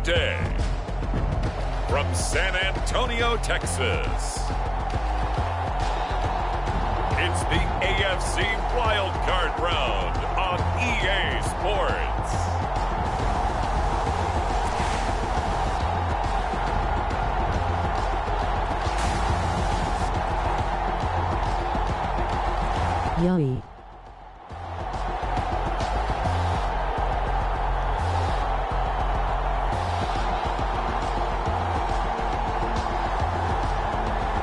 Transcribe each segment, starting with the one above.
day, from San Antonio, Texas, it's the AFC Wildcard Round on EA Sports. Yummy.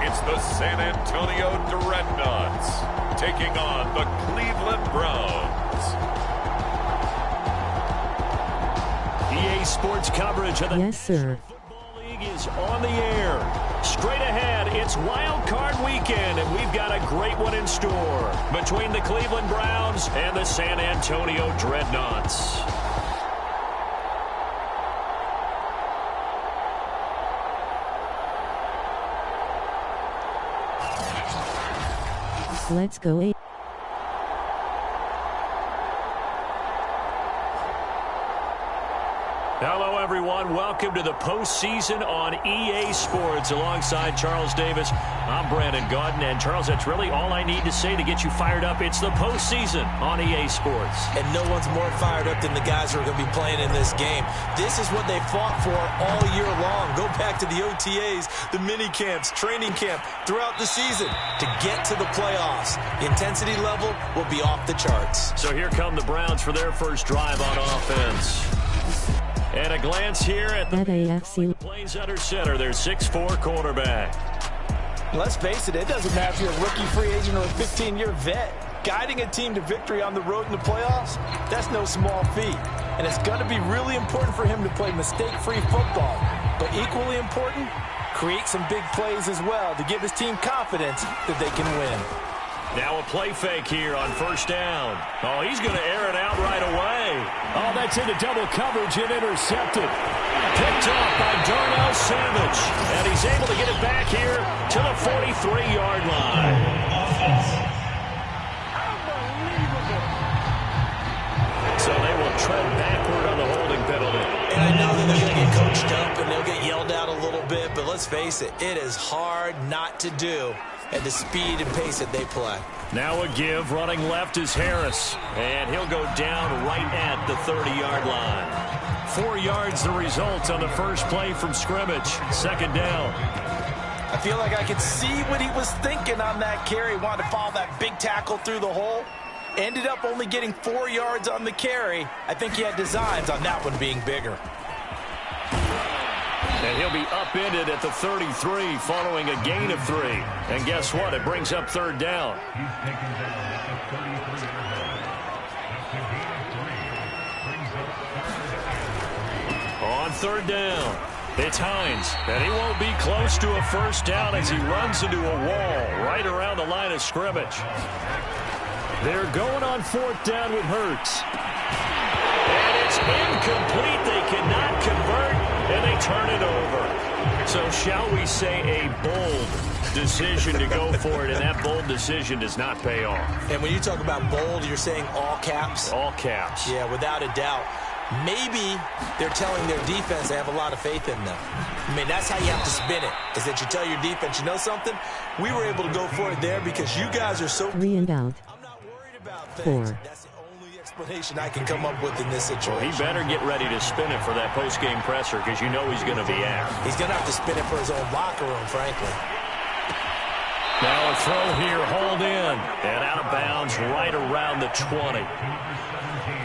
It's the San Antonio Dreadnoughts taking on the Cleveland Browns. EA Sports coverage of the National Football League is on the air. Straight ahead, it's Wild Card Weekend, and we've got a great one in store between the Cleveland Browns and the San Antonio Dreadnoughts. Let's go. Hello, everyone. Welcome to the postseason on EA Sports. Alongside Charles Davis, I'm Brandon Gaudin. And, Charles, that's really all I need to say to get you fired up. It's the postseason on EA Sports. And no one's more fired up than the guys who are going to be playing in this game. This is what they fought for all year long. Go back to the OTAs, the mini camps, training camp, throughout the season to get to the playoffs. The intensity level will be off the charts. So here come the Browns for their first drive on offense. And a glance here at the AFC plays under center. Their 6'4" quarterback. Let's face it, it doesn't matter if you're a rookie free agent or a 15-year vet. Guiding a team to victory on the road in the playoffs, that's no small feat. And it's going to be really important for him to play mistake-free football. But equally important, create some big plays as well to give his team confidence that they can win. Now a play fake here on first down. Oh, he's going to air it out right away. Oh, that's into double coverage and intercepted. Picked off by Darnell Savage. And he's able to get it back here to the 43-yard line. So they will tread backward on the holding penalty. And I know that they're going to get coached up and they'll get yelled out a little bit, but let's face it, it is hard not to do at the speed and pace that they play. Now a give, running left is Harris. And he'll go down right at the 30-yard line. 4 yards the result on the first play from scrimmage. Second down. I feel like I could see what he was thinking on that carry. Wanted to follow that big tackle through the hole. Ended up only getting 4 yards on the carry. I think he had designs on that one being bigger. And he'll be upended at the 33 following a gain of 3. And guess what? It brings up third down. On third down, it's Hines. And he won't be close to a first down as he runs into a wall right around the line of scrimmage. They're going on fourth down with Hurts. And it's incomplete. They cannot convert, and they turn it over. So shall we say a bold decision to go for it, and that bold decision does not pay off. And when you talk about bold, you're saying all caps? All caps. Yeah, without a doubt. Maybe they're telling their defense they have a lot of faith in them. I mean, that's how you have to spin it, is that you tell your defense, you know something? We were able to go for it there because you guys are so 3 and out. I'm not worried about 4. That's the only explanation I can come up with in this situation. Well, he better get ready to spin it for that post-game presser because you know he's going to be asked. He's going to have to spin it for his own locker room, frankly. Now a throw here, hold in, and out of bounds right around the 20.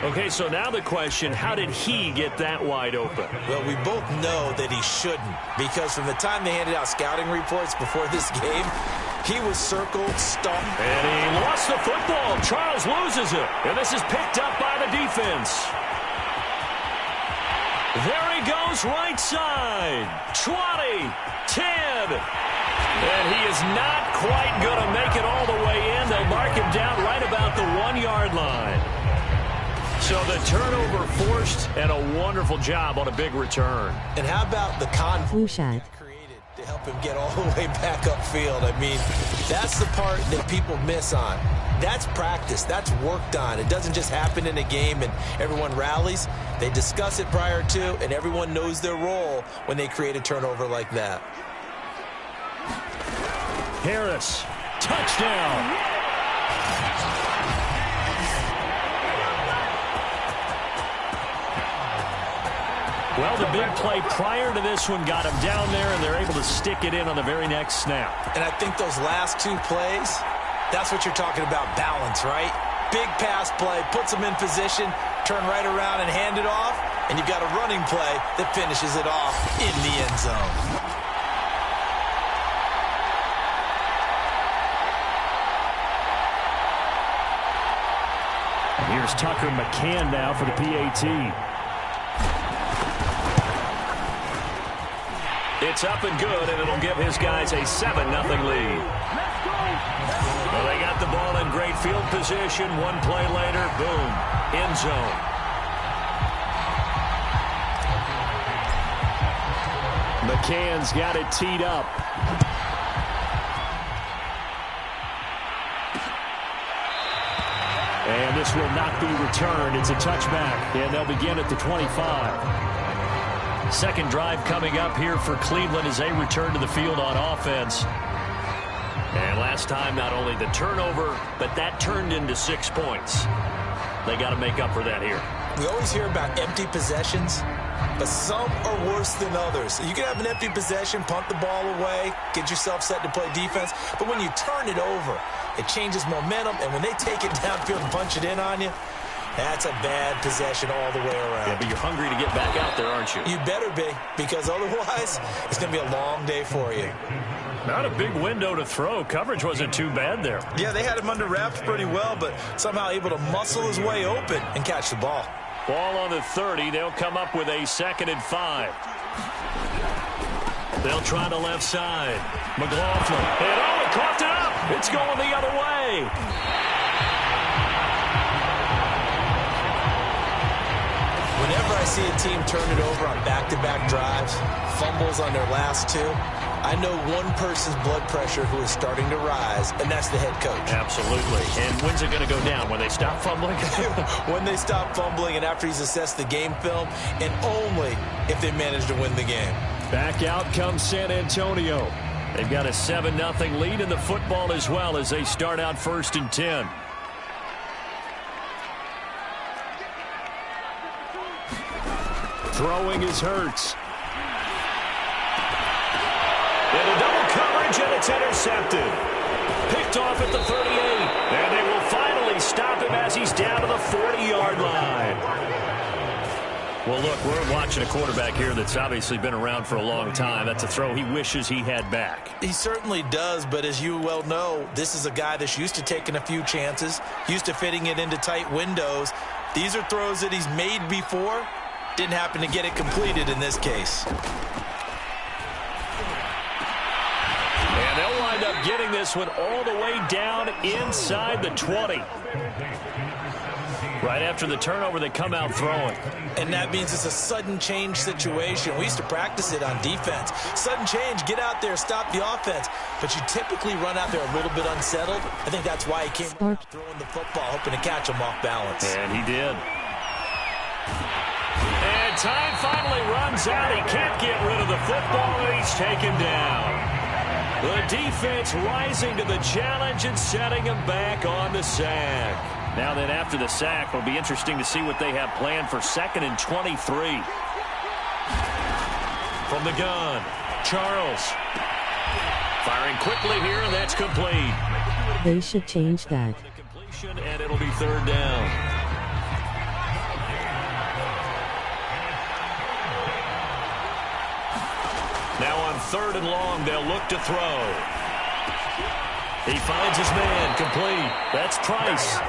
Okay, so now the question, how did he get that wide open? Well, we both know that he shouldn't, because from the time they handed out scouting reports before this game, he was circled, stumped. And he lost the football. Charles loses it, and this is picked up by the defense. There he goes, right side. 20, 10. And he is not quite going to make it all the way in. They'll mark him down right about the 1 yard line. So the turnover forced, and a wonderful job on a big return. And how about the conflict shot created to help him get all the way back upfield? I mean, that's the part that people miss on. That's practice. That's worked on. It doesn't just happen in a game and everyone rallies. They discuss it prior to, and everyone knows their role when they create a turnover like that. Harris, touchdown. Well, the big play prior to this one got him down there, and they're able to stick it in on the very next snap. And I think those last two plays, that's what you're talking about, balance, right? Big pass play, puts them in position, turn right around and hand it off, and you've got a running play that finishes it off in the end zone. Here's Tucker McCann now for the PAT. It's up and good, and it'll give his guys a 7-0 lead. Well, they got the ball in great field position. One play later, boom, end zone. McCann's got it teed up. And this will not be returned. It's a touchback, and they'll begin at the 25. Second drive coming up here for Cleveland as they return to the field on offense. And last time, not only the turnover, but that turned into 6 points. They got to make up for that here. We always hear about empty possessions, but some are worse than others. You can have an empty possession, punt the ball away, get yourself set to play defense, but when you turn it over, it changes momentum, and when they take it downfield and punch it in on you, that's a bad possession all the way around. Yeah, but you're hungry to get back out there, aren't you? You better be, because otherwise, it's going to be a long day for you. Not a big window to throw. Coverage wasn't too bad there. Yeah, they had him under wraps pretty well, but somehow able to muscle his way open and catch the ball. Ball on the 30. They'll come up with a 2nd and 5. They'll try the left side. McLaughlin. And he coughed it up. It's going the other way. Whenever I see a team turn it over on back-to-back drives, fumbles on their last two, I know one person's blood pressure who is starting to rise, and that's the head coach. Absolutely. And when's it going to go down? When they stop fumbling? When they stop fumbling and after he's assessed the game film, and only if they manage to win the game. Back out comes San Antonio. They've got a 7-0 lead in the football as well as they start out 1st and 10. Throwing is Hurts. And a double coverage, and it's intercepted. Picked off at the 38. And they will finally stop him as he's down to the 40-yard line. Well, look, we're watching a quarterback here that's obviously been around for a long time. That's a throw he wishes he had back. He certainly does, but as you well know, this is a guy that's used to taking a few chances, used to fitting it into tight windows. These are throws that he's made before. Didn't happen to get it completed in this case. And they'll wind up getting this one all the way down inside the 20. Right after the turnover, they come out throwing. And that means it's a sudden change situation. We used to practice it on defense. Sudden change, get out there, stop the offense. But you typically run out there a little bit unsettled. I think that's why he came out throwing the football, hoping to catch him off balance. And he did. And time finally runs out. He can't get rid of the football, and he's taken down. The defense rising to the challenge and setting him back on the sack. Now then, after the sack, it'll be interesting to see what they have planned for 2nd and 23. From the gun, Charles. Firing quickly here, and that's complete. They should change that. Completion, and it'll be 3rd down. Now on 3rd and long, they'll look to throw. He finds his man, complete. That's Price.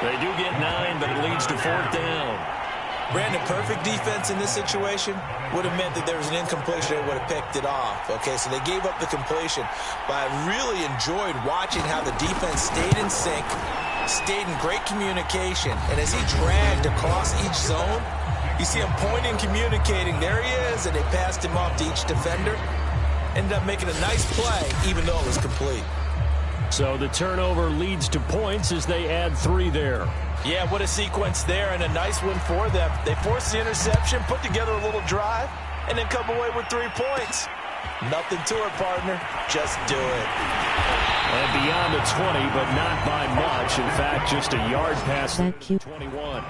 They do get 9, but it leads to 4th down. Brandon, perfect defense in this situation would have meant that there was an incompletion. They would have picked it off. Okay, so they gave up the completion. But I really enjoyed watching how the defense stayed in sync, stayed in great communication. And as he dragged across each zone, you see him pointing, communicating. There he is, and they passed him off to each defender. Ended up making a nice play, even though it was complete. So the turnover leads to points as they add 3 there. Yeah, what a sequence there, and a nice one for them. They forced the interception, put together a little drive, and then come away with 3 points. Nothing to it, partner. Just do it. And beyond the 20, but not by much. In fact, just a yard past That cute. 21.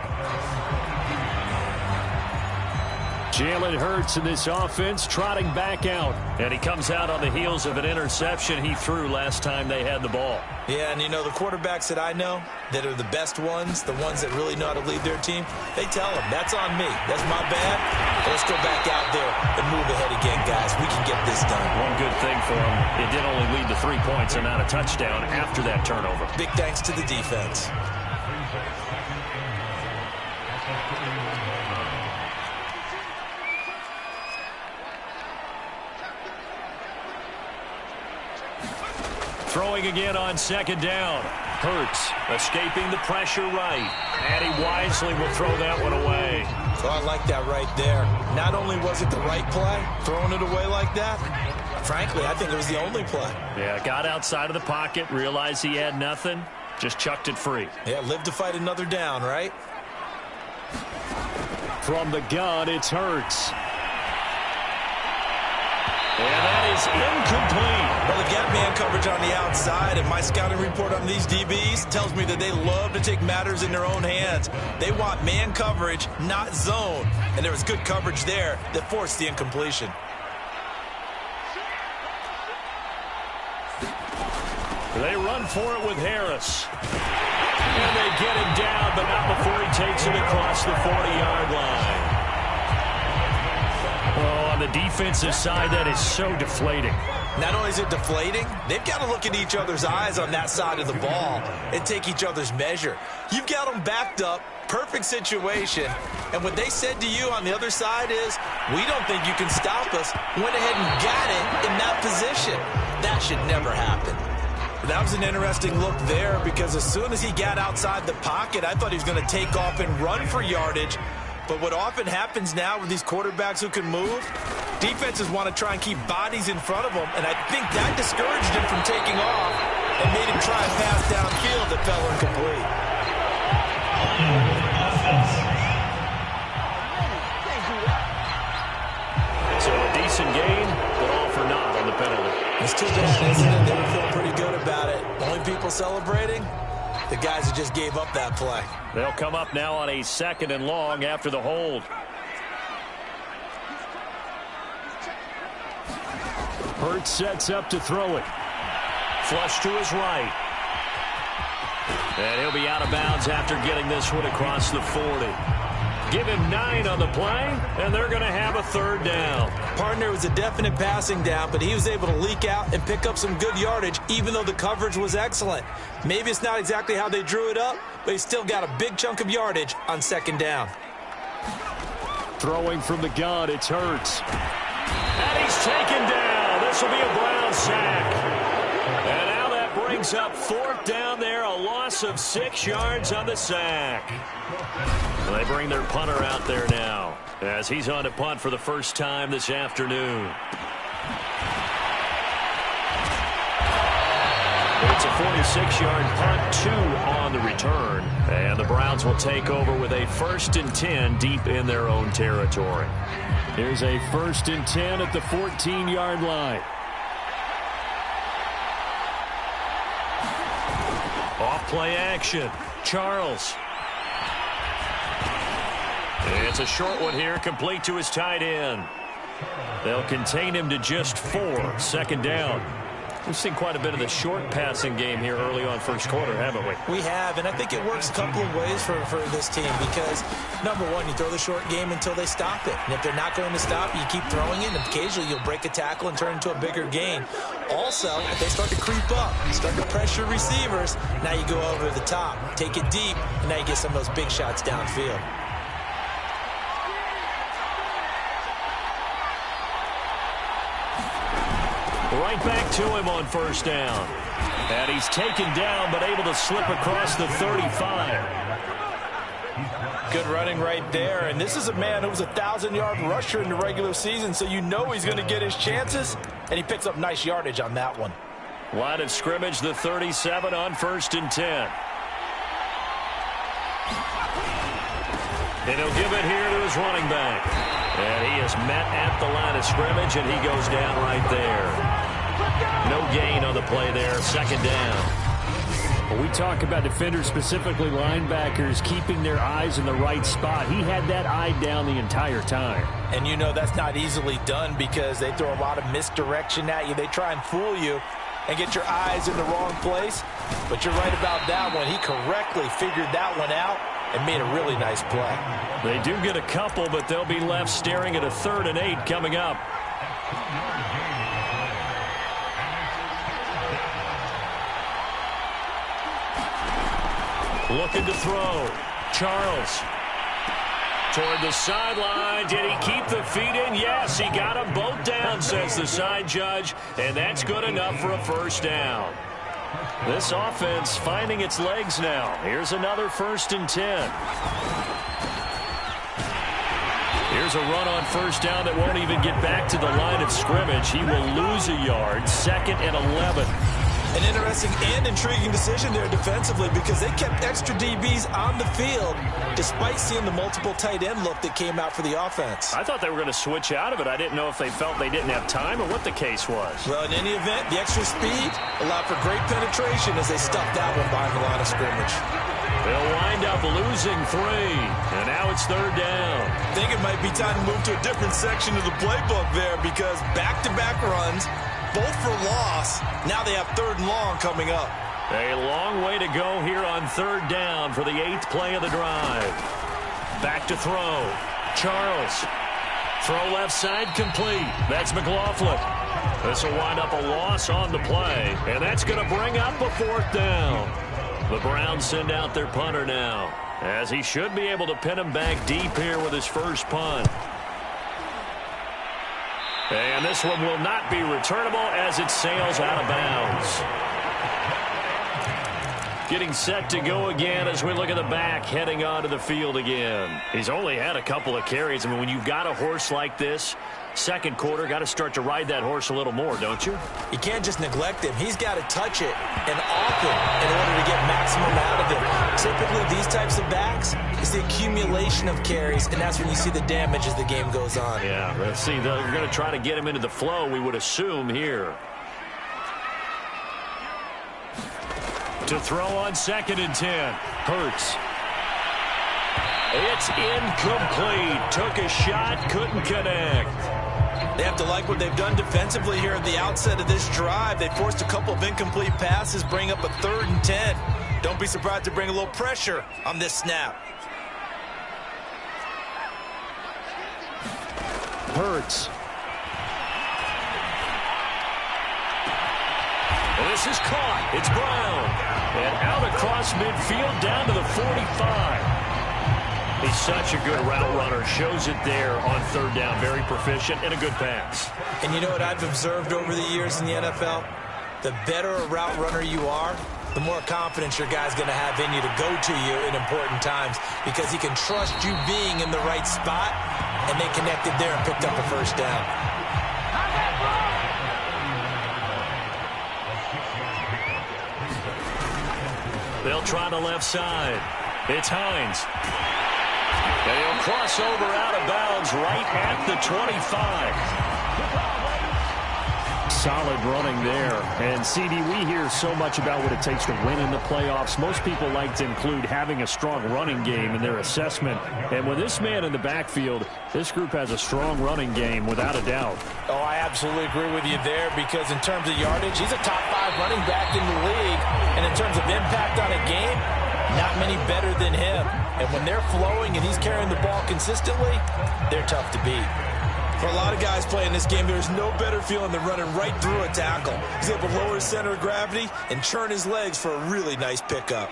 Jalen Hurts in this offense trotting back out. And he comes out on the heels of an interception he threw last time they had the ball. Yeah, and you know, the quarterbacks that I know that are the best ones, the ones that really know how to lead their team, they tell them, that's on me. That's my bad. Let's go back out there and move ahead again, guys. We can get this done. One good thing for him, it did only lead to 3 points and not a touchdown after that turnover. Big thanks to the defense. Throwing again on 2nd down. Hurts escaping the pressure right. And he wisely will throw that one away. So I like that right there. Not only was it the right play, throwing it away like that, frankly, I think it was the only play. Yeah, got outside of the pocket, realized he had nothing, just chucked it free. Yeah, live to fight another down, right? From the gun, it's Hurts. And that is incomplete. Well, they got man coverage on the outside, and my scouting report on these DBs tells me that they love to take matters in their own hands. They want man coverage, not zone. And there was good coverage there that forced the incompletion. They run for it with Harris. And they get him down, but not before he takes it across the 40-yard line. Oh, on the defensive side, that is so deflating. Not only is it deflating, they've got to look at each other's eyes on that side of the ball and take each other's measure. You've got them backed up, perfect situation, and what they said to you on the other side is, we don't think you can stop us. Went ahead and got it in that position. That should never happen. That was an interesting look there because as soon as he got outside the pocket, I thought he was going to take off and run for yardage. But what often happens now with these quarterbacks who can move, defenses want to try and keep bodies in front of them, and I think that discouraged him from taking off and made him try and pass downfield that fell incomplete. So a decent game, but all for naught on the penalty. It's too bad, isn't it? They were feeling pretty good about it. Only people celebrating? The guys who just gave up that play. They'll come up now on a 2nd and long after the hold. Hurts sets up to throw it. Flush to his right. And he'll be out of bounds after getting this one across the 40. Give him 9 on the play, and they're going to have a 3rd down. Partner, was a definite passing down, but he was able to leak out and pick up some good yardage, even though the coverage was excellent. Maybe it's not exactly how they drew it up, but he still got a big chunk of yardage on 2nd down. Throwing from the gun, it's Hurts. And he's taken down. This will be a Brown sack. And now that brings up 4th down there, a loss of 6 yards on the sack. They bring their punter out there now as he's on to punt for the first time this afternoon. It's a 46-yard punt, 2 on the return. And the Browns will take over with a 1st and 10 deep in their own territory. Here's a 1st and 10 at the 14-yard line. Off play action. Charles. It's a short one here, complete to his tight end. They'll contain him to just 4, 2nd down. We've seen quite a bit of the short passing game here early on first quarter, haven't we? We have, and I think it works a couple of ways for this team because, number one, you throw the short game until they stop it. And if they're not going to stop, you keep throwing it, and occasionally you'll break a tackle and turn it into a bigger gain. Also, if they start to creep up, start to pressure receivers, now you go over the top, take it deep, and now you get some of those big shots downfield. Right back to him on 1st down. And he's taken down, but able to slip across the 35. Good running right there. And this is a man who was a 1,000-yard rusher in the regular season, so you know he's going to get his chances. And he picks up nice yardage on that one. Line of scrimmage, the 37 on 1st and 10. And he'll give it here to his running back. And he is met at the line of scrimmage, and he goes down right there. No gain on the play there. 2nd down. We talk about defenders, specifically linebackers, keeping their eyes in the right spot. He had that eye down the entire time. And you know that's not easily done because they throw a lot of misdirection at you. They try and fool you and get your eyes in the wrong place. But you're right about that one. He correctly figured that one out and made a really nice play. They do get a couple, but they'll be left staring at a 3rd and 8 coming up. Looking to throw. Charles. Toward the sideline. Did he keep the feet in? Yes, he got them both down, says the side judge. And that's good enough for a 1st down. This offense finding its legs now. Here's another 1st and 10. Here's a run on 1st down that won't even get back to the line of scrimmage. He will lose a yard. 2nd and 11. An interesting and intriguing decision there defensively because they kept extra DBs on the field despite seeing the multiple tight end look that came out for the offense. I thought they were going to switch out of it. I didn't know if they felt they didn't have time or what the case was. Well, in any event, the extra speed allowed for great penetration as they stuffed that one behind the line of scrimmage. They'll wind up losing 3, and now it's 3rd down. I think it might be time to move to a different section of the playbook there because back-to-back runs, both for loss. Now they have 3rd and long coming up. A long way to go here on 3rd down for the 8th play of the drive. Back to throw. Charles. Throw left side complete. That's McLaughlin. This will wind up a loss on the play, and that's going to bring up a 4th down. The Browns send out their punter now, as he should be able to pin him back deep here with his first punt. And this one will not be returnable as it sails out of bounds. Getting set to go again as we look at the back heading onto the field again. He's only had a couple of carries. I mean, when you've got a horse like this, 2nd quarter, got to start to ride that horse a little more, don't you? You can't just neglect him. He's got to touch it and often in order to get maximum out of it. Typically, these types of backs, it's the accumulation of carries, and that's when you see the damage as the game goes on. Yeah, let's see. They're going to try to get him into the flow, we would assume, here. To throw on 2nd and 10. Hurts. It's incomplete. Took a shot, couldn't connect. They have to like what they've done defensively here at the outset of this drive. They forced a couple of incomplete passes, bring up a 3rd and 10. Don't be surprised to bring a little pressure on this snap. Hurts. This is caught. It's Brown. And out across midfield down to the 45. He's such a good route runner. Shows it there on 3rd down. Very proficient and a good pass. And you know what I've observed over the years in the NFL? The better a route runner you are, the more confidence your guy's going to have in you to go to you in important times because he can trust you being in the right spot, and they connected there and picked up a 1st down. They'll try the left side. It's Hines. And he'll cross over out of bounds right at the 25. Solid running there. And, CD, we hear so much about what it takes to win in the playoffs. Most people like to include having a strong running game in their assessment. And with this man in the backfield, this group has a strong running game without a doubt. Oh, I absolutely agree with you there because in terms of yardage, he's a top 5 running back in the league. And in terms of impact on a game, not many better than him. And when they're flowing and he's carrying the ball consistently, they're tough to beat. For a lot of guys playing this game, there's no better feeling than running right through a tackle. He's able to lower his center of gravity and churn his legs for a really nice pickup.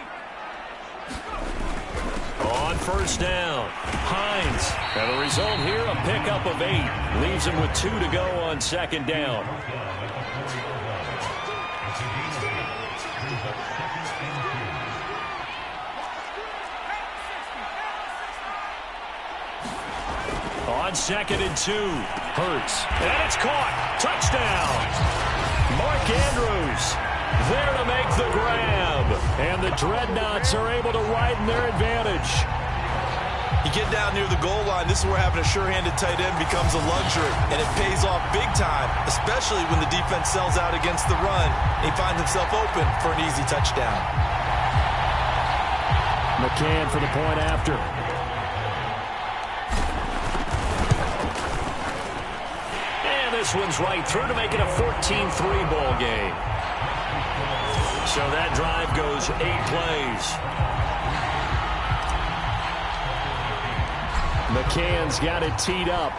On 1st down, Hines. And the result here, a pickup of 8. Leaves him with 2 to go on 2nd down. On 2nd and 2, Hurts. And it's caught. Touchdown. Mark Andrews. the grab. And the Dreadnoughts are able to widen their advantage. You get down near the goal line, this is where having a sure-handed tight end becomes a luxury, and it pays off big time, especially when the defense sells out against the run, and he finds himself open for an easy touchdown. McCann for the point after. And this one's right through to make it a 14-3 ball game. So that drive goes 8 plays. McCann's got it teed up.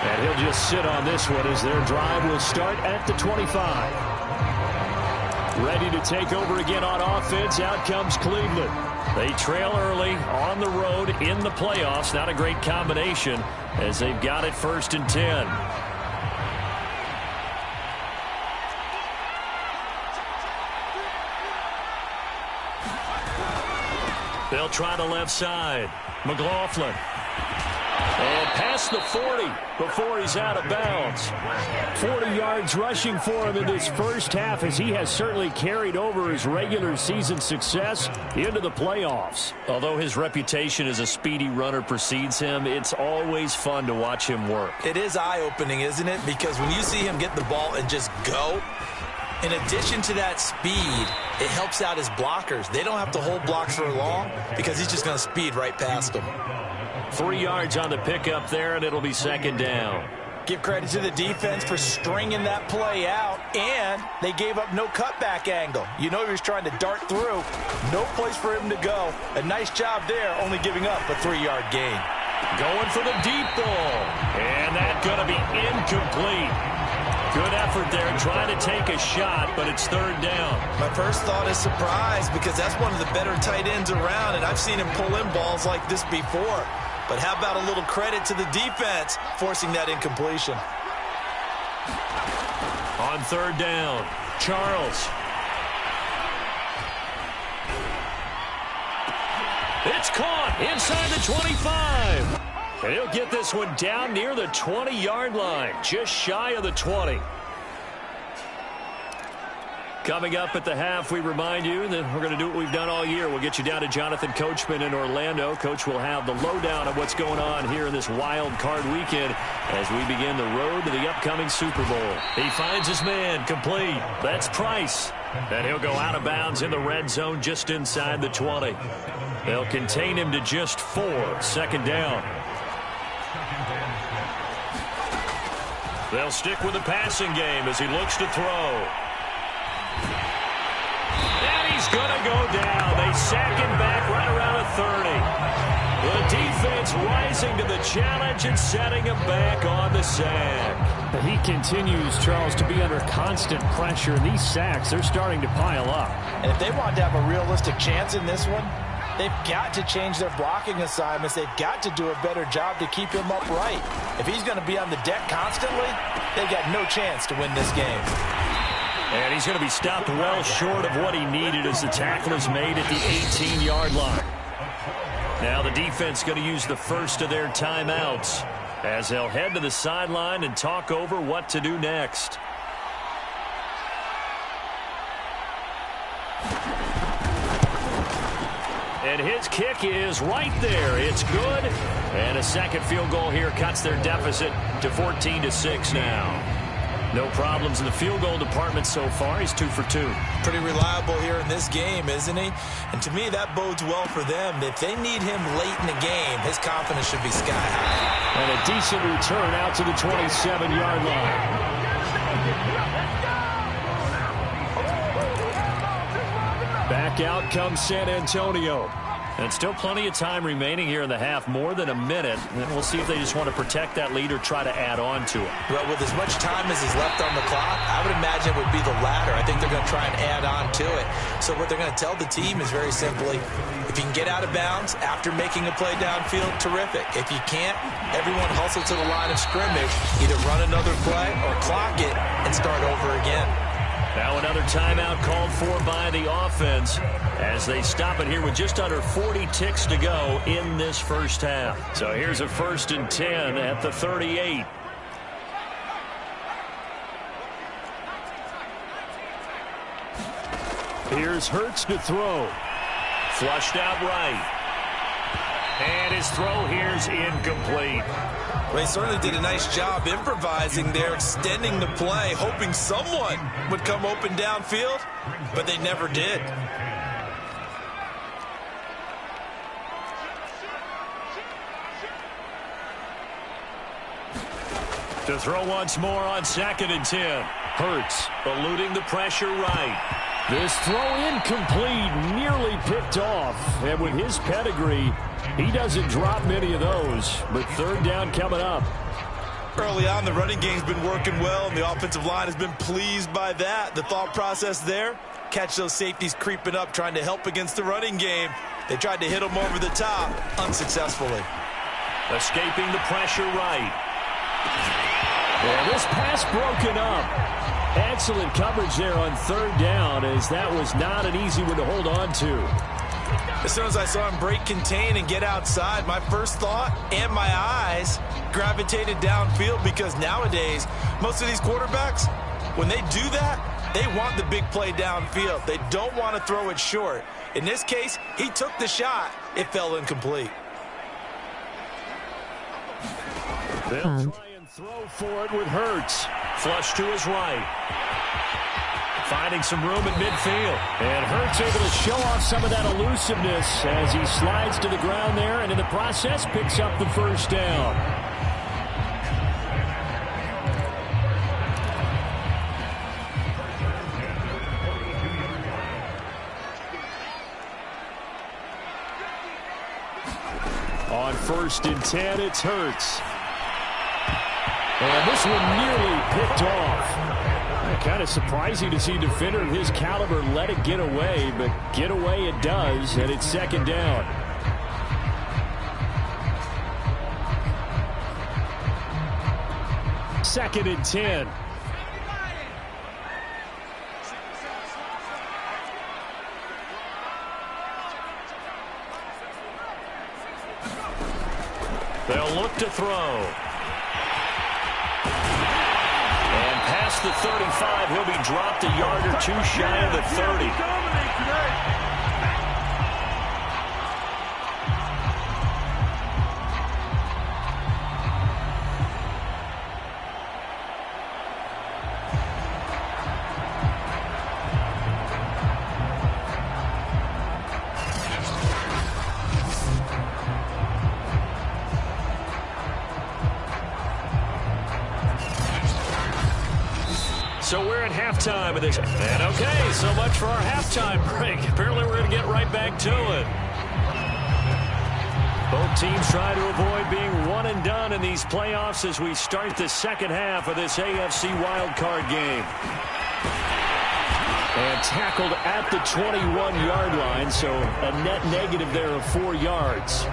And he'll just sit on this one as their drive will start at the 25. Ready to take over again on offense. Out comes Cleveland. They trail early on the road in the playoffs. Not a great combination as they've got it 1st and 10. They'll try the left side. McLaughlin. And past the 40 before he's out of bounds. 40 yards rushing for him in this first half as he has certainly carried over his regular season success into the playoffs. Although his reputation as a speedy runner precedes him, it's always fun to watch him work. It is eye-opening, isn't it? Because when you see him get the ball and just go, in addition to that speed, it helps out his blockers. They don't have to hold blocks for long because he's just going to speed right past them. 3 yards on the pickup there, and it'll be 2nd down. Give credit to the defense for stringing that play out, and they gave up no cutback angle. You know he was trying to dart through. No place for him to go. A nice job there, only giving up a 3-yard gain. Going for the deep ball, and that's going to be incomplete. Good effort there trying to take a shot, but it's 3rd down. My first thought is surprise because that's one of the better tight ends around, and I've seen him pull in balls like this before. But how about a little credit to the defense forcing that incompletion? On 3rd down, Charles. It's caught inside the 25. And he'll get this one down near the 20-yard line, just shy of the 20. Coming up at the half, we remind you that we're going to do what we've done all year. We'll get you down to Jonathan Coachman in Orlando. Coach will have the lowdown of what's going on here in this wild card weekend as we begin the road to the upcoming Super Bowl. He finds his man, complete. That's Price. And he'll go out of bounds in the red zone just inside the 20. They'll contain him to just 4, 2nd down. They'll stick with the passing game as he looks to throw. And he's going to go down. They sack him back right around the 30. The defense rising to the challenge and setting him back on the sack. But he continues, Charles, to be under constant pressure. And these sacks, they're starting to pile up. And if they want to have a realistic chance in this one, they've got to change their blocking assignments. They've got to do a better job to keep him upright. If he's going to be on the deck constantly, they've got no chance to win this game. And he's going to be stopped well short of what he needed as the tackle is made at the 18-yard line. Now the defense going to use the first of their timeouts as they'll head to the sideline and talk over what to do next. And his kick is right there. It's good. And a second field goal here cuts their deficit to 14-6 now. No problems in the field goal department so far. He's 2 for 2. Pretty reliable here in this game, isn't he? And to me, that bodes well for them. If they need him late in the game, his confidence should be sky high. And a decent return out to the 27-yard line. Back out comes San Antonio. And still plenty of time remaining here in the half, more than a minute. And we'll see if they just want to protect that lead or try to add on to it. Well, with as much time as is left on the clock, I would imagine it would be the latter. I think they're going to try and add on to it. So what they're going to tell the team is very simply, if you can get out of bounds after making a play downfield, terrific. If you can't, everyone hustle to the line of scrimmage, either run another play or clock it and start over again. Now another timeout called for by the offense as they stop it here with just under 40 ticks to go in this first half. So here's a 1st and 10 at the 38. Here's Hurts to throw. Flushed out right. And his throw here's incomplete. Well, he certainly did a nice job improvising there, extending the play, hoping someone would come open downfield, but they never did. To throw once more on 2nd and 10. Hurts eluding the pressure right. This throw incomplete, nearly picked off. And with his pedigree, he doesn't drop many of those. But 3rd down coming up. Early on, the running game's been working well, and the offensive line has been pleased by that. The thought process there, catch those safeties creeping up, trying to help against the running game. They tried to hit them over the top, unsuccessfully. Escaping the pressure right. And this pass broken up. Excellent coverage there on 3rd down, as that was not an easy one to hold on to. As soon as I saw him break contain and get outside, my first thought and my eyes gravitated downfield, because nowadays, most of these quarterbacks, when they do that, they want the big play downfield. They don't want to throw it short. In this case, he took the shot. It fell incomplete. They'll try and throw for it with Hurts. Flush to his right. Finding some room at midfield. And Hurts able to show off some of that elusiveness as he slides to the ground there, and in the process picks up the 1st down. On 1st and 10, it's Hurts. And this one nearly picked off. Kind of surprising to see a defender of his caliber let it get away, but get away it does, and it's 2nd down. Second and 10. They'll look to throw. Past the 35, he'll be dropped a yard or two shy of the 30. So we're at halftime of this. And okay, so much for our halftime break. Apparently we're going to get right back to it. Both teams trying to avoid being one and done in these playoffs as we start the 2nd half of this AFC wildcard game. And tackled at the 21-yard line, so a net negative there of 4 yards.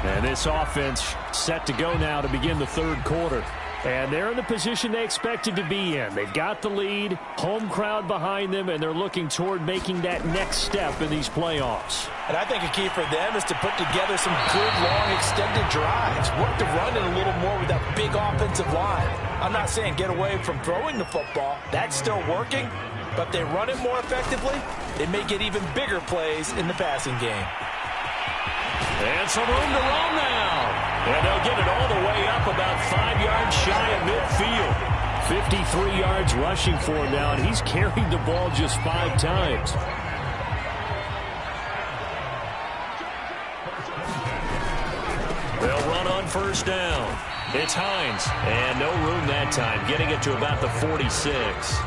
And this offense set to go now to begin the 3rd quarter. And they're in the position they expected to be in. They've got the lead, home crowd behind them, and they're looking toward making that next step in these playoffs. And I think a key for them is to put together some good, long, extended drives. Work the run in a little more with that big offensive line. I'm not saying get away from throwing the football. That's still working. But if they run it more effectively, they may get even bigger plays in the passing game. And some room to roam now. And they'll get it all the way up about 5 yards shy of midfield. 53 yards rushing for him now, and he's carried the ball just 5 times. They'll run on 1st down. It's Hines, and no room that time, getting it to about the 46.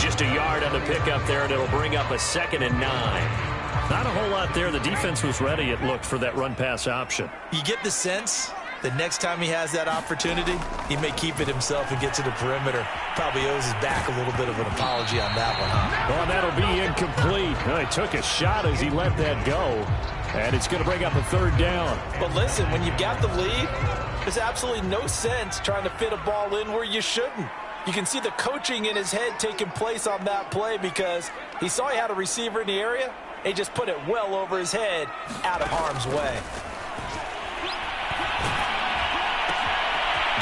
Just a yard on the pickup there, and it'll bring up a 2nd and 9. Not a whole lot there. The defense was ready, it looked, for that run-pass option. You get the sense that next time he has that opportunity, he may keep it himself and get to the perimeter. Probably owes his back a little bit of an apology on that one, huh? Well, that'll be incomplete. Well, he took a shot as he let that go. And it's going to bring up a 3rd down. But listen, when you've got the lead, there's absolutely no sense trying to fit a ball in where you shouldn't. You can see the coaching in his head taking place on that play because he saw he had a receiver in the area. He just put it well over his head, out of harm's way.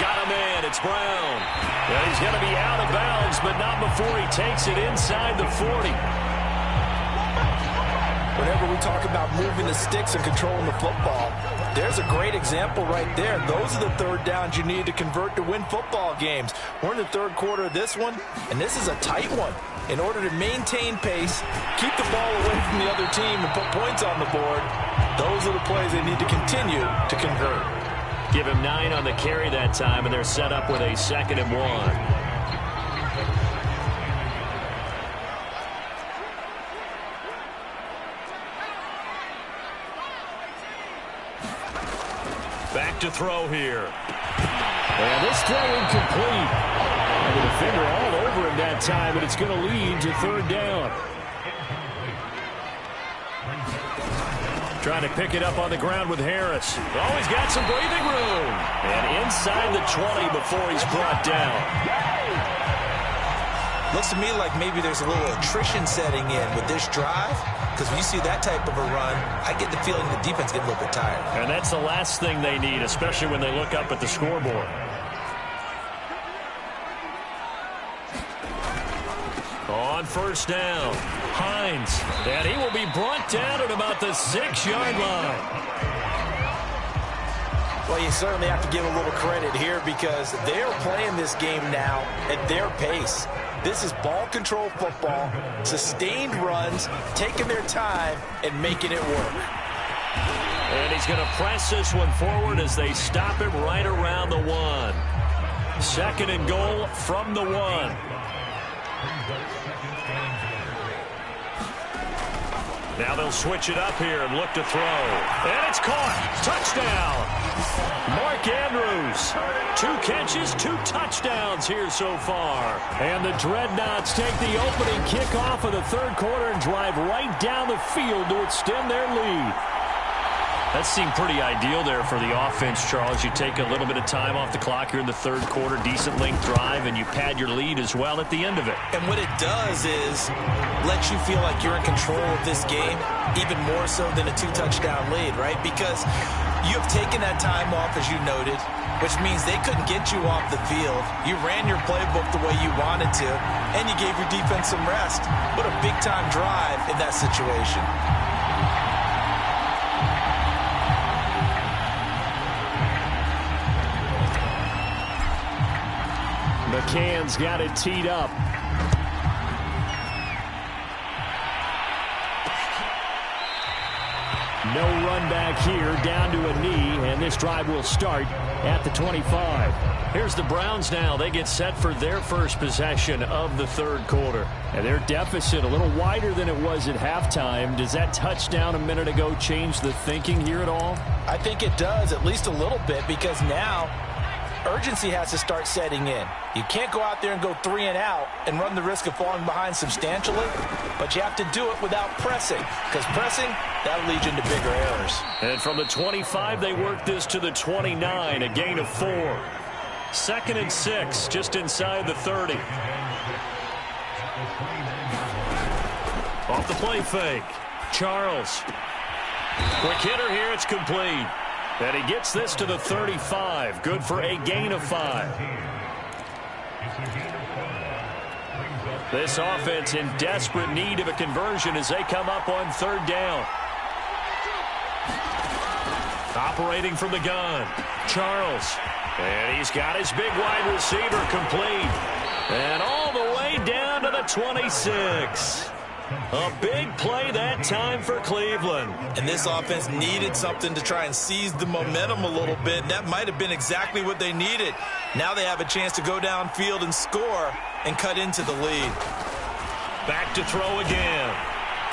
Got a man. It's Brown. And he's going to be out of bounds, but not before he takes it inside the 40. Whenever we talk about moving the sticks and controlling the football, there's a great example right there. Those are the third downs you need to convert to win football games. We're in the third quarter of this one, and this is a tight one. In order to maintain pace, keep the ball away from the other team, and put points on the board, those are the plays they need to continue to convert. Give him 9 on the carry that time, and they're set up with a 2nd and 1. Back to throw here. And this throw incomplete. And the defender all over him that time, and it's going to lead to 3rd down. Trying to pick it up on the ground with Harris. Oh, he's got some breathing room. And inside the 20 before he's brought down. Looks to me like maybe there's a little attrition setting in with this drive, because when you see that type of a run, I get the feeling the defense gets a little bit tired. And that's the last thing they need, especially when they look up at the scoreboard. On 1st down, Hines, and he will be brought down at about the 6-yard line. Well, you certainly have to give a little credit here because they're playing this game now at their pace. This is ball control football, sustained runs, taking their time and making it work. And he's going to press this one forward as they stop him right around the 1. 2nd and goal from the 1. Now they'll switch it up here and look to throw. And it's caught. Touchdown. Mark Andrews. 2 catches, 2 touchdowns here so far. And the Dreadnoughts take the opening kickoff of the 3rd quarter and drive right down the field to extend their lead. That seemed pretty ideal there for the offense, Charles. You take a little bit of time off the clock here in the 3rd quarter, decent length drive, and you pad your lead as well at the end of it. And what it does is let you feel like you're in control of this game, even more so than a 2-touchdown lead, right? Because you have taken that time off, as you noted, which means they couldn't get you off the field. You ran your playbook the way you wanted to, and you gave your defense some rest. What a big-time drive in that situation. McCann's got it teed up. No run back here, down to a knee, and this drive will start at the 25. Here's the Browns now. They get set for their first possession of the 3rd quarter. And their deficit a little wider than it was at halftime. Does that touchdown a minute ago change the thinking here at all? I think it does, at least a little bit, because now urgency has to start setting in. You can't go out there and go 3 and out and run the risk of falling behind substantially, but you have to do it without pressing, because pressing, that'll lead you into bigger errors. And from the 25, they work this to the 29, a gain of 4. 2nd and 6, just inside the 30. Off the play fake. Charles. Quick hitter here, it's complete. And he gets this to the 35. Good for a gain of 5. This offense in desperate need of a conversion as they come up on 3rd down. Operating from the gun. Charles. And he's got his big wide receiver complete. And all the way down to the 26. A big play that time for Cleveland. And this offense needed something to try and seize the momentum a little bit. And that might have been exactly what they needed. Now they have a chance to go downfield and score and cut into the lead. Back to throw again.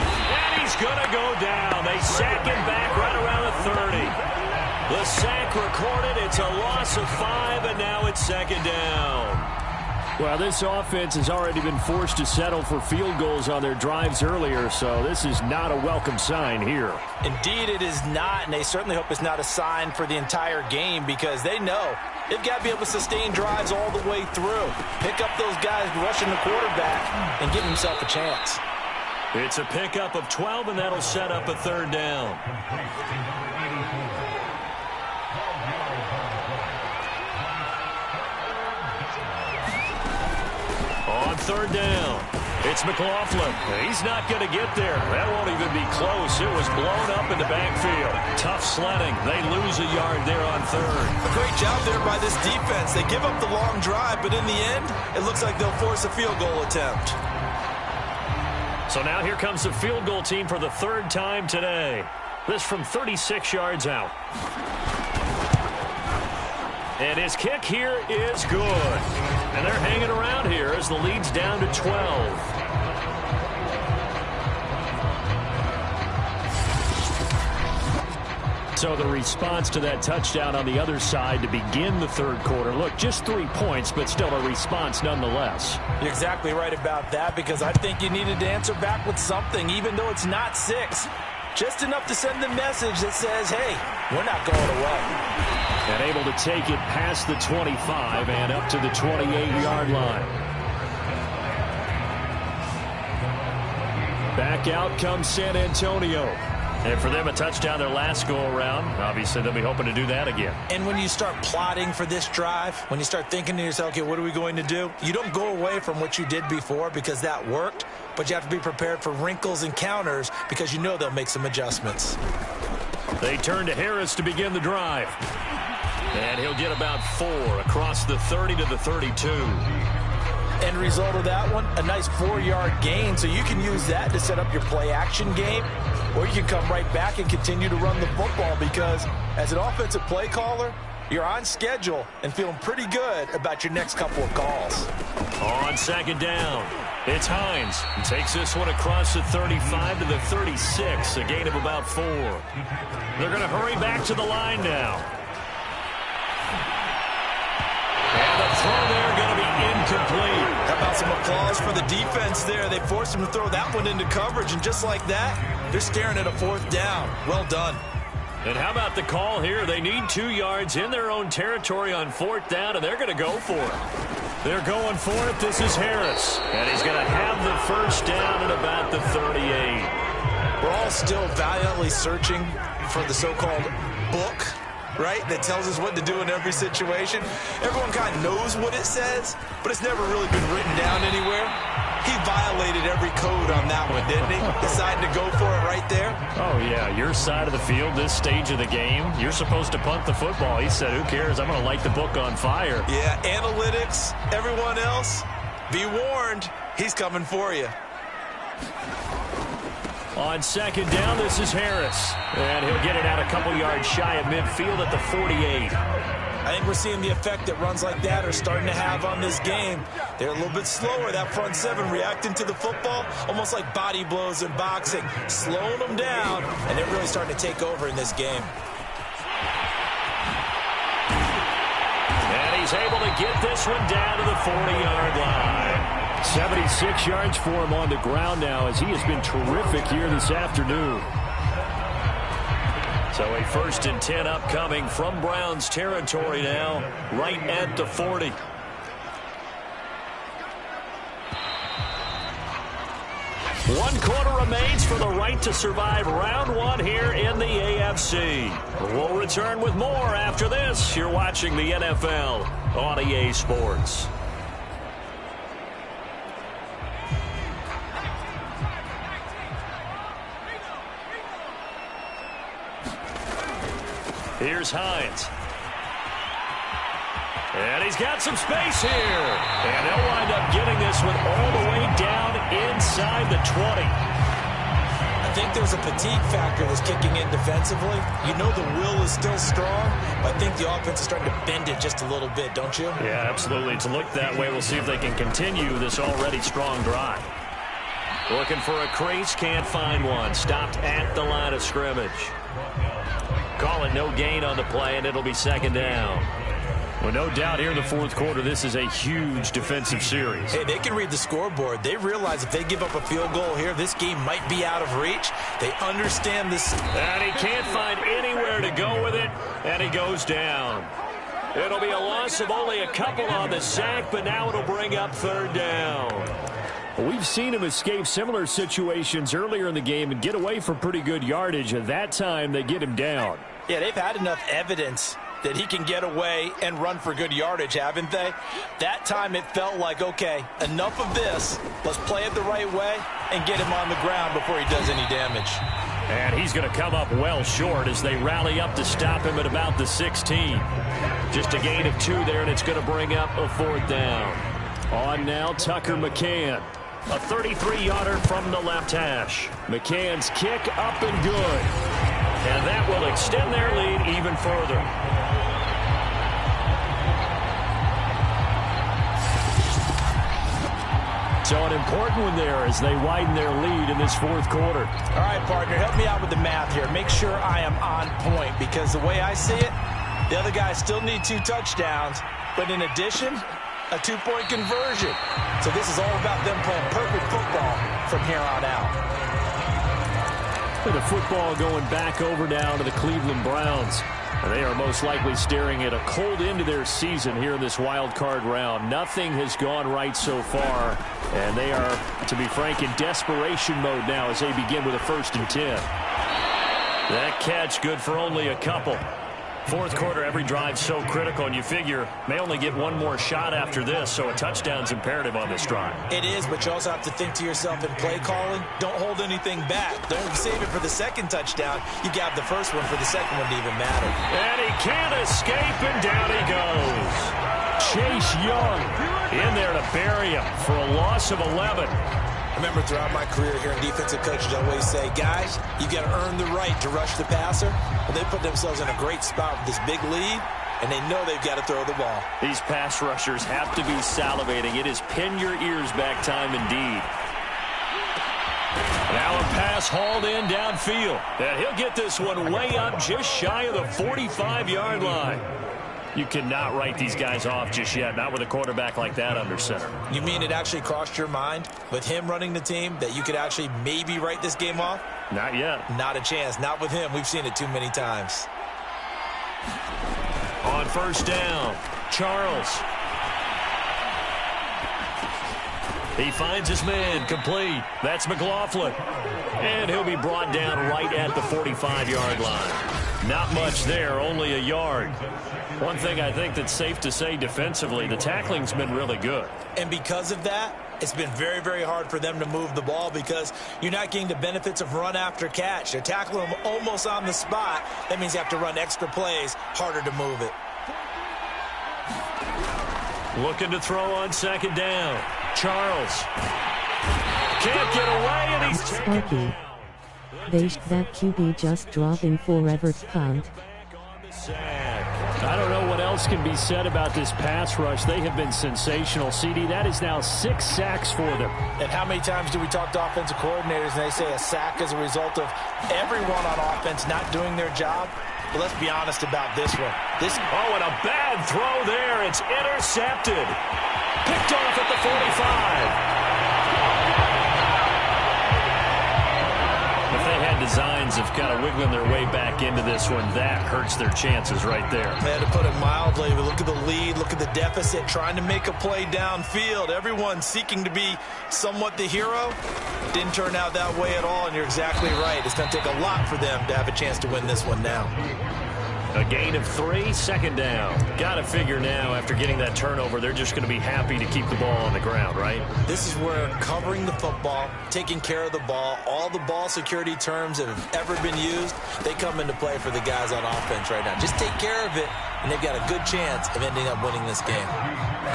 And he's going to go down. They sack him back right around the 30. The sack recorded. It's a loss of 5, and now it's 2nd down. Well, this offense has already been forced to settle for field goals on their drives earlier, so this is not a welcome sign here. Indeed, it is not, and they certainly hope it's not a sign for the entire game because they know they've got to be able to sustain drives all the way through. Pick up those guys rushing the quarterback and give himself a chance. It's a pickup of 12, and that'll set up a 3rd down. third down. It's McLaughlin. He's not going to get there. That won't even be close. It was blown up in the backfield. Tough sledding. They lose a yard there on third. A great job there by this defense. They give up the long drive, but in the end, it looks like they'll force a field goal attempt. So now here comes the field goal team for the third time today. This from 36 yards out. And his kick here is good. And they're hanging around here as the lead's down to 12. So the response to that touchdown on the other side to begin the third quarter. Look, just 3 points, but still a response nonetheless. You're exactly right about that, because I think you needed to answer back with something, even though it's not 6. Just enough to send the message that says, hey, we're not going away. And able to take it past the 25 and up to the 28-yard line. Back out comes San Antonio. And for them, a touchdown their last go-around. Obviously, they'll be hoping to do that again. And when you start plotting for this drive, when you start thinking to yourself, okay, what are we going to do? You don't go away from what you did before because that worked, but you have to be prepared for wrinkles and counters because you know they'll make some adjustments. They turn to Harris to begin the drive. And he'll get about 4 across the 30 to the 32. End result of that one, a nice 4-yard gain, so you can use that to set up your play-action game, or you can come right back and continue to run the football because as an offensive play caller, you're on schedule and feeling pretty good about your next couple of calls. On second down, it's Hines. He takes this one across the 35 to the 36, a gain of about 4. They're going to hurry back to the line now. And the throw there going to be incomplete. How about some applause for the defense there? They forced him to throw that one into coverage, and just like that, they're staring at a 4th down. Well done. And how about the call here? They need 2 yards in their own territory on 4th down, and they're going to go for it. They're going for it. This is Harris. And he's going to have the first down at about the 38. We're all still valiantly searching for the so-called book, right, that tells us what to do in every situation. Everyone kind of knows what it says, but it's never really been written down anywhere. He violated every code on that one, didn't he? Decided to go for it right there. Oh, yeah, your side of the field, this stage of the game, you're supposed to punt the football. He said, who cares? I'm going to light the book on fire. Yeah, analytics, everyone else, be warned, he's coming for you. On second down, this is Harris. And he'll get it out a couple yards shy of midfield at the 48. I think we're seeing the effect that runs like that are starting to have on this game. They're a little bit slower, that front 7, reacting to the football, almost like body blows in boxing, slowing them down, and they're really starting to take over in this game. And he's able to get this one down to the 40-yard line. 76 yards for him on the ground now as he has been terrific here this afternoon. So a 1st and 10 upcoming from Browns territory now, right at the 40. One quarter remains for the right to survive round 1 here in the AFC. We'll return with more after this. You're watching the NFL on EA Sports. Here's Hines. And he's got some space here. And they'll wind up getting this one all the way down inside the 20. I think there's a fatigue factor that's kicking in defensively. You know the will is still strong, but I think the offense is starting to bend it just a little bit, don't you? Yeah, absolutely. It's looked that way. We'll see if they can continue this already strong drive. Looking for a crease, can't find one. Stopped at the line of scrimmage. Call it no gain on the play, and it'll be second down. Well, no doubt here in the 4th quarter, this is a huge defensive series. Hey, they can read the scoreboard. They realize if they give up a field goal here, this game might be out of reach. They understand this. And he can't find anywhere to go with it, and he goes down. It'll be a loss of only a couple on the sack, but now it'll bring up 3rd down. We've seen him escape similar situations earlier in the game and get away from pretty good yardage. At that time, they get him down. Yeah, they've had enough evidence that he can get away and run for good yardage, haven't they? That time it felt like, okay, enough of this. Let's play it the right way and get him on the ground before he does any damage. And he's going to come up well short as they rally up to stop him at about the 16. Just a gain of 2 there, and it's going to bring up a 4th down. On now, Tucker McCann. A 33-yarder from the left hash. McCann's kick up and good. And that will extend their lead even further. So an important one there as they widen their lead in this 4th quarter. All right, partner, help me out with the math here. Make sure I am on point, because the way I see it, the other guys still need 2 touchdowns, but in addition, a 2-point conversion. So this is all about them playing perfect football from here on out. The football going back over now to the Cleveland Browns. They are most likely staring at a cold end to their season here in this wild card round. Nothing has gone right so far, and they are, to be frank, in desperation mode now as they begin with a 1st and 10. That catch good for only a couple. 4th quarter, every drive so critical, and you figure may only get one more shot after this, so a touchdown's imperative on this drive. It is, but you also have to think to yourself in play calling, don't hold anything back. Don't save it for the 2nd touchdown. You got the 1st one for the 2nd one to even matter. And he can't escape, and down he goes. Chase Young in there to bury him for a loss of 11. I remember throughout my career here in defensive coaches always say, guys, you got to earn the right to rush the passer. And they put themselves in a great spot with this big lead, and they know they've got to throw the ball. These pass rushers have to be salivating. It is pin your ears back time indeed. Now a pass hauled in downfield. And he'll get this one way up just shy of the 45-yard line. You cannot write these guys off just yet, not with a quarterback like that under center. You mean it actually crossed your mind with him running the team that you could actually maybe write this game off? Not yet. Not a chance. Not with him. We've seen it too many times. On 1st down, Charles. He finds his man complete. That's McLaughlin. And he'll be brought down right at the 45-yard line. Not much there, only a yard. One thing I think that's safe to say defensively, the tackling's been really good. And because of that, it's been very, very hard for them to move the ball because you're not getting the benefits of run after catch. They're tackling them almost on the spot. That means you have to run extra plays, harder to move it. Looking to throw on 2nd down. Charles. Can't get away, and he's Sparky. That QB just dropping forever punt. I don't know what else can be said about this pass rush. They have been sensational. CD, that is now 6 sacks for them. And how many times do we talk to offensive coordinators and they say a sack is a result of everyone on offense not doing their job? But let's be honest about this one. Oh, and a bad throw there. It's intercepted. Picked off at the 45. If they had designs of kind of wiggling their way back into this one, that hurts their chances right there. They had to put it mildly, but look at the lead, look at the deficit, trying to make a play downfield. Everyone seeking to be somewhat the hero. Didn't turn out that way at all, and you're exactly right. It's going to take a lot for them to have a chance to win this one now. A gain of 3, 2nd down. Got to figure now, after getting that turnover, they're just going to be happy to keep the ball on the ground, right? This is where covering the football, taking care of the ball, all the ball security terms that have ever been used, they come into play for the guys on offense right now. Just take care of it, and they've got a good chance of ending up winning this game.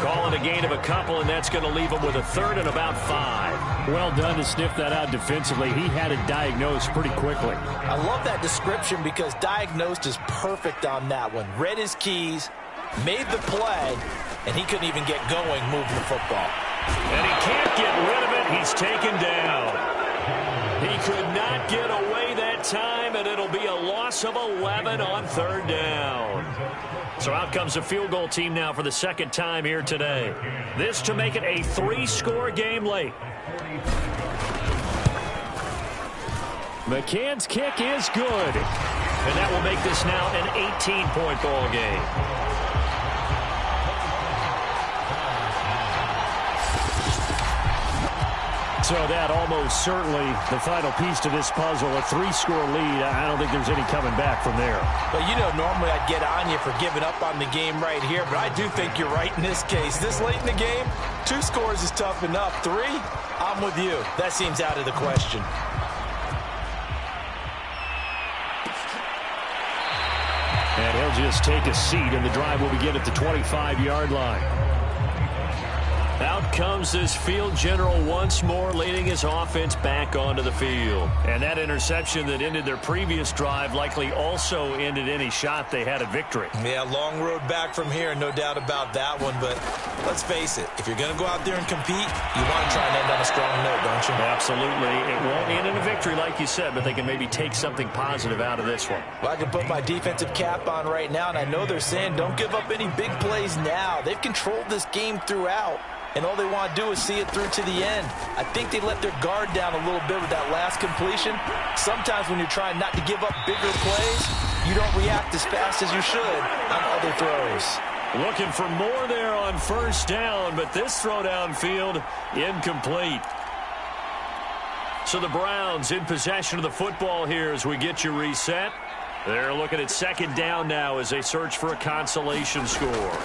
Calling a gain of a couple, and that's going to leave them with a 3rd and about 5. Well done to sniff that out defensively. He had it diagnosed pretty quickly. I love that description because diagnosed is perfect on that one. Read his keys, made the play, and he couldn't even get going moving the football. And he can't get rid of it. He's taken down. He could not get away that time, and it'll be a loss of 11 on 3rd down. So out comes the field goal team now for the 2nd time here today. This to make it a 3-score game late. McCann's kick is good. And that will make this now an 18-point ball game. So that almost certainly the final piece to this puzzle, a 3-score lead. I don't think there's any coming back from there. But, you know, normally I'd get on you for giving up on the game right here, but I do think you're right in this case. This late in the game, 2 scores is tough enough. 3, I'm with you. That seems out of the question. And he'll just take a seat, and the drive will begin at the 25-yard line. Out comes this field general once more, leading his offense back onto the field. And that interception that ended their previous drive likely also ended any shot they had at victory. Yeah, long road back from here, no doubt about that one. But let's face it, if you're going to go out there and compete, you want to try and end on a strong note, don't you? Absolutely. It won't end in a victory, like you said, but they can maybe take something positive out of this one. Well, I can put my defensive cap on right now, and I know they're saying don't give up any big plays now. They've controlled this game throughout, and all they want to do is see it through to the end. I think they let their guard down a little bit with that last completion. Sometimes when you're trying not to give up bigger plays, you don't react as fast as you should on other throws. Looking for more there on first down, but this throw downfield incomplete. So the Browns in possession of the football here as we get you reset. They're looking at second down now as they search for a consolation score.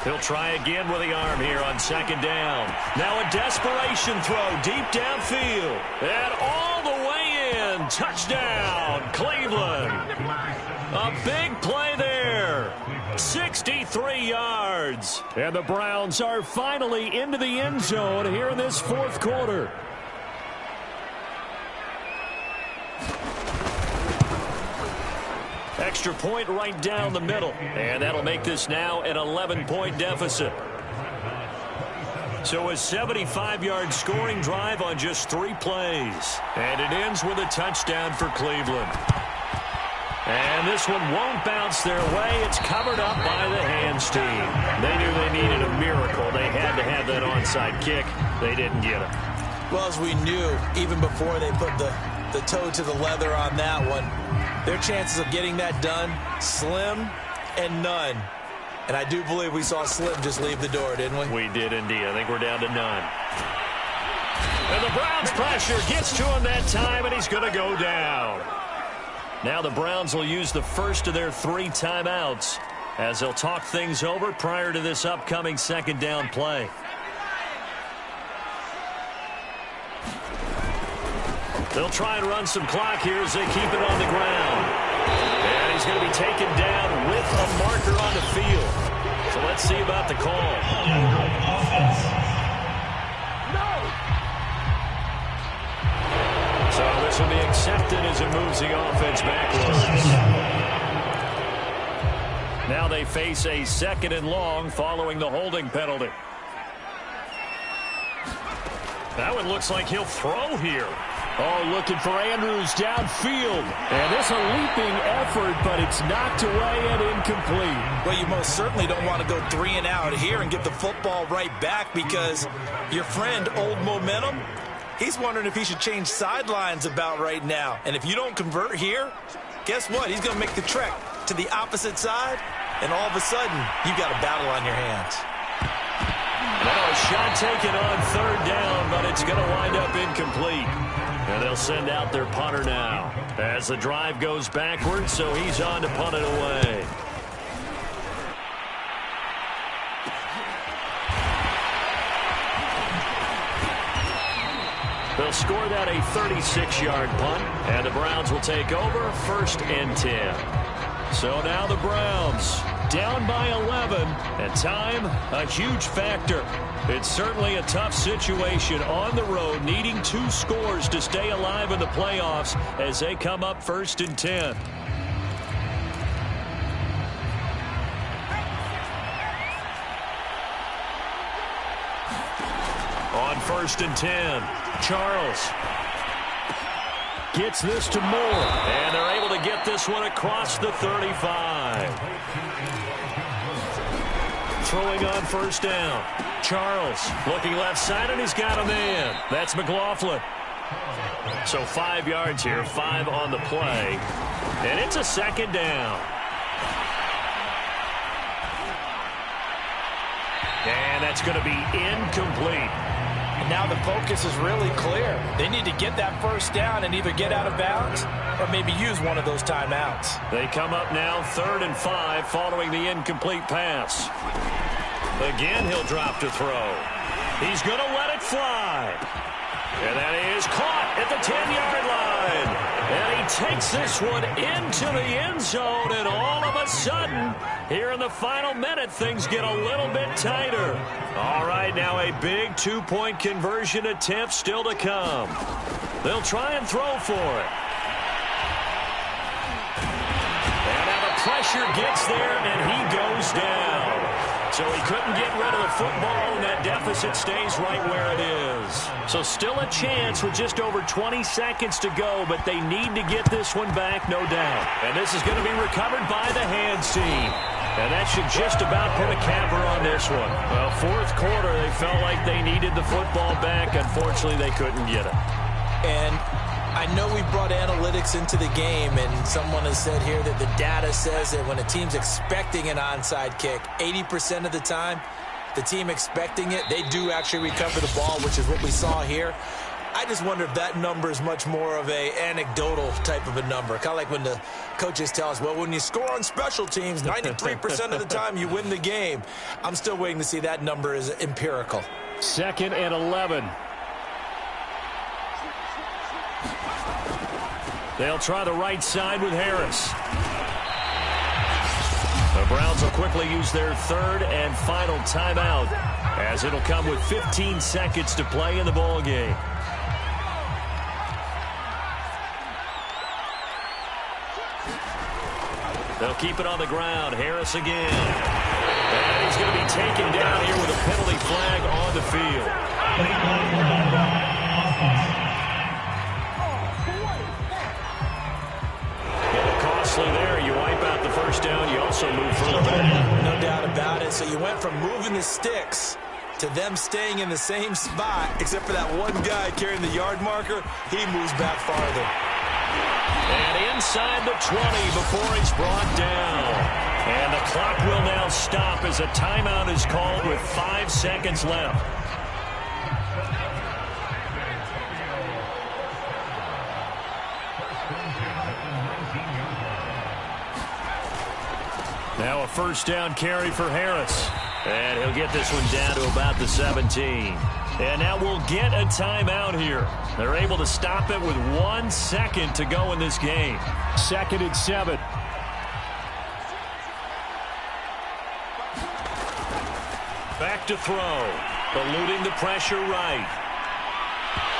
He'll try again with the arm here on second down. Now a desperation throw deep downfield. And all the way in. Touchdown, Cleveland. A big play there. 63 yards. And the Browns are finally into the end zone here in this fourth quarter. Extra point right down the middle. And that'll make this now an 11-point deficit. So a 75-yard scoring drive on just 3 plays. And it ends with a touchdown for Cleveland. And this one won't bounce their way. It's covered up by the hands team. They knew they needed a miracle. They had to have that onside kick. They didn't get it. Well, as we knew, even before they put the toe to the leather on that one, their chances of getting that done, slim and none. And I do believe we saw Slim just leave the door, didn't we? We did indeed. I think we're down to none. And the Browns pressure gets to him that time, and he's going to go down. Now the Browns will use the first of their 3 timeouts as they'll talk things over prior to this upcoming second down play. They'll try and run some clock here as they keep it on the ground. And he's going to be taken down with a marker on the field. So let's see about the call. So this will be accepted as it moves the offense backwards. Now they face a 2nd and long following the holding penalty. That one looks like he'll throw here. Oh, looking for Andrews downfield. And this a leaping effort, but it's knocked away and incomplete. Well, you most certainly don't want to go 3 and out here and get the football right back because your friend, Old Momentum, he's wondering if he should change sidelines about right now. And if you don't convert here, guess what? He's going to make the trek to the opposite side, and all of a sudden, you've got a battle on your hands. Now a shot taken on 3rd down, but it's going to wind up incomplete. And they'll send out their punter now as the drive goes backwards, so he's on to punt it away. They'll score that a 36-yard punt, and the Browns will take over 1st and 10. So now the Browns down by 11, and time a huge factor. It's certainly a tough situation on the road, needing 2 scores to stay alive in the playoffs as they come up 1st and 10. On 1st and 10, Charles gets this to Moore, and they're able to get this one across the 35. Throwing on 1st down. Charles looking left side, and he's got a man. That's McLaughlin. So 5 yards here, 5 on the play. And it's a 2nd down. And that's going to be incomplete. And now the focus is really clear. They need to get that first down and either get out of bounds or maybe use one of those timeouts. They come up now 3rd and 5 following the incomplete pass. Again, he'll drop to throw. He's going to let it fly. And that is caught at the 10-yard line. And he takes this one into the end zone. And all of a sudden, here in the final minute, things get a little bit tighter. All right, now a big 2-point conversion attempt still to come. They'll try and throw for it. And now the pressure gets there, and he goes down. So he couldn't get rid of the football, and that deficit stays right where it is. So still a chance with just over 20 seconds to go, but they need to get this one back, no doubt. And this is going to be recovered by the hands team. And that should just about put a capper on this one. Well, 4th quarter, they felt like they needed the football back. Unfortunately, they couldn't get it. And I know we brought analytics into the game, and someone has said here that the data says that when a team's expecting an onside kick, 80% of the time, the team expecting it, they do actually recover the ball, which is what we saw here. I just wonder if that number is much more of a anecdotal type of a number. Kind of like when the coaches tell us, well, when you score on special teams, 93% of the time you win the game. I'm still waiting to see that number is empirical. 2nd and 11. They'll try the right side with Harris. The Browns will quickly use their 3rd and final timeout, as it'll come with 15 seconds to play in the ball game. They'll keep it on the ground. Harris again. And he's going to be taken down here with a penalty flag on the field. There, you wipe out the first down, you also move further back. No doubt about it. So you went from moving the sticks to them staying in the same spot, except for that one guy carrying the yard marker. He moves back farther. And inside the 20 before he's brought down. And the clock will now stop as a timeout is called with 5 seconds left. Now a first down carry for Harris. And he'll get this one down to about the 17. And now we'll get a timeout here. They're able to stop it with 1 second to go in this game. 2nd and 7. Back to throw. Eluding the pressure right.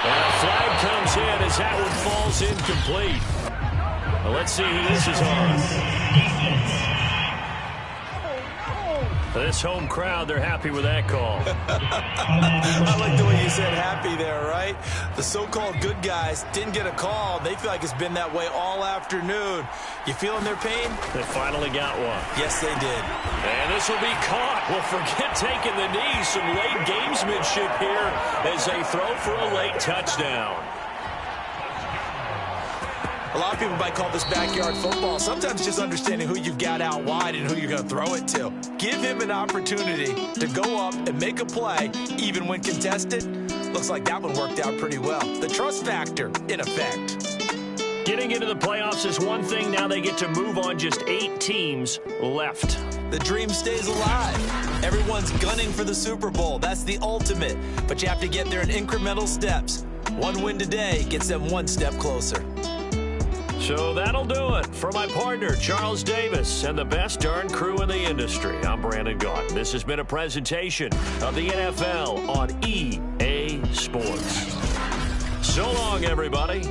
And a flag comes in as that one falls incomplete. Well, let's see who this is on. This home crowd, they're happy with that call. I like the way you said happy there, right? The so-called good guys didn't get a call. They feel like it's been that way all afternoon. You feeling their pain? They finally got one. Yes, they did. And this will be caught. Well, forget taking the knee. Some late gamesmanship here as they throw for a late touchdown. A lot of people might call this backyard football. Sometimes just understanding who you've got out wide and who you're going to throw it to. Give him an opportunity to go up and make a play, even when contested. Looks like that one worked out pretty well. The trust factor, in effect. Getting into the playoffs is one thing. Now they get to move on. Just 8 teams left. The dream stays alive. Everyone's gunning for the Super Bowl. That's the ultimate. But you have to get there in incremental steps. One win today gets them 1 step closer. So that'll do it. For my partner, Charles Davis, and the best darn crew in the industry, I'm Brandon Gaughan. This has been a presentation of the NFL on EA Sports. So long, everybody.